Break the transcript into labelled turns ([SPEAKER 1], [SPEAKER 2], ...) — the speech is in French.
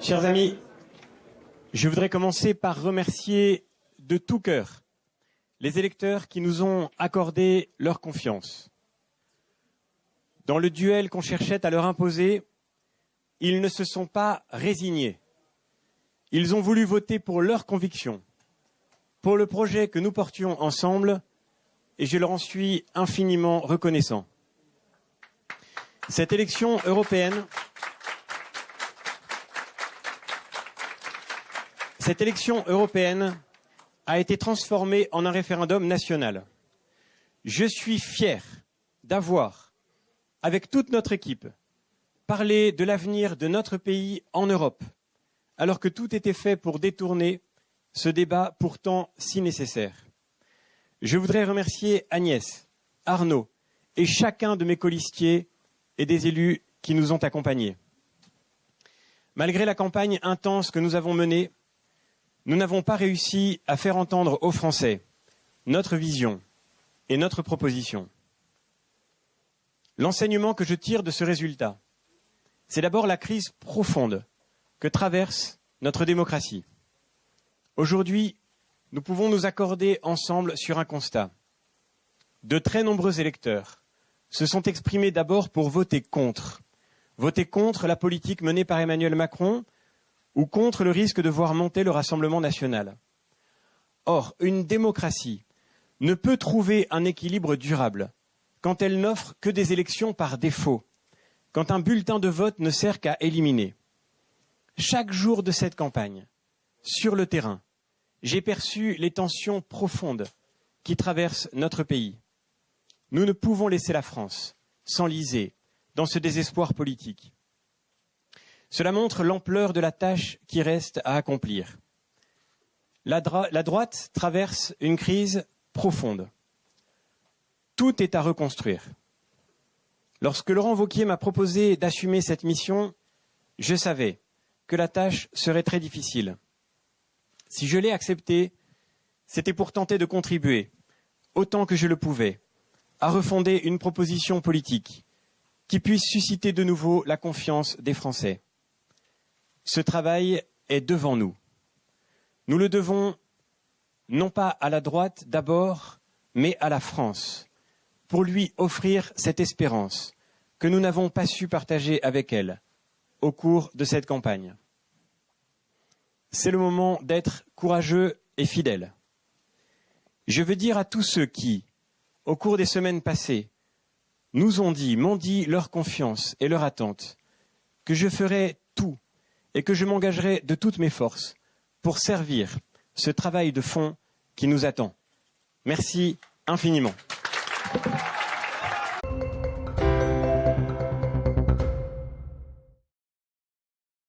[SPEAKER 1] Chers amis, je voudrais commencer par remercier de tout cœur les électeurs qui nous ont accordé leur confiance. Dans le duel qu'on cherchait à leur imposer, ils ne se sont pas résignés. Ils ont voulu voter pour leurs convictions, pour le projet que nous portions ensemble, et je leur en suis infiniment reconnaissant. Cette élection européenne a été transformée en un référendum national. Je suis fier d'avoir, avec toute notre équipe, parlé de l'avenir de notre pays en Europe, alors que tout était fait pour détourner ce débat pourtant si nécessaire. Je voudrais remercier Agnès, Arnaud et chacun de mes colistiers et des élus qui nous ont accompagnés. Malgré la campagne intense que nous avons menée, nous n'avons pas réussi à faire entendre aux Français notre vision et notre proposition. L'enseignement que je tire de ce résultat, c'est d'abord la crise profonde que traverse notre démocratie. Aujourd'hui, nous pouvons nous accorder ensemble sur un constat. De très nombreux électeurs se sont exprimés d'abord pour voter contre la politique menée par Emmanuel Macron ou contre le risque de voir monter le Rassemblement national. Or, une démocratie ne peut trouver un équilibre durable quand elle n'offre que des élections par défaut, quand un bulletin de vote ne sert qu'à éliminer. Chaque jour de cette campagne, sur le terrain, j'ai perçu les tensions profondes qui traversent notre pays. Nous ne pouvons laisser la France s'enliser dans ce désespoir politique. Cela montre l'ampleur de la tâche qui reste à accomplir. La droite traverse une crise profonde. Tout est à reconstruire. Lorsque Laurent Wauquiez m'a proposé d'assumer cette mission, je savais que la tâche serait très difficile. Si je l'ai acceptée, c'était pour tenter de contribuer, autant que je le pouvais, à refonder une proposition politique qui puisse susciter de nouveau la confiance des Français. Ce travail est devant nous. Nous le devons non pas à la droite d'abord, mais à la France, pour lui offrir cette espérance que nous n'avons pas su partager avec elle au cours de cette campagne. C'est le moment d'être courageux et fidèle. Je veux dire à tous ceux qui, au cours des semaines passées, m'ont dit leur confiance et leur attente, que je ferai tout et que je m'engagerai de toutes mes forces pour servir ce travail de fond qui nous attend. Merci infiniment.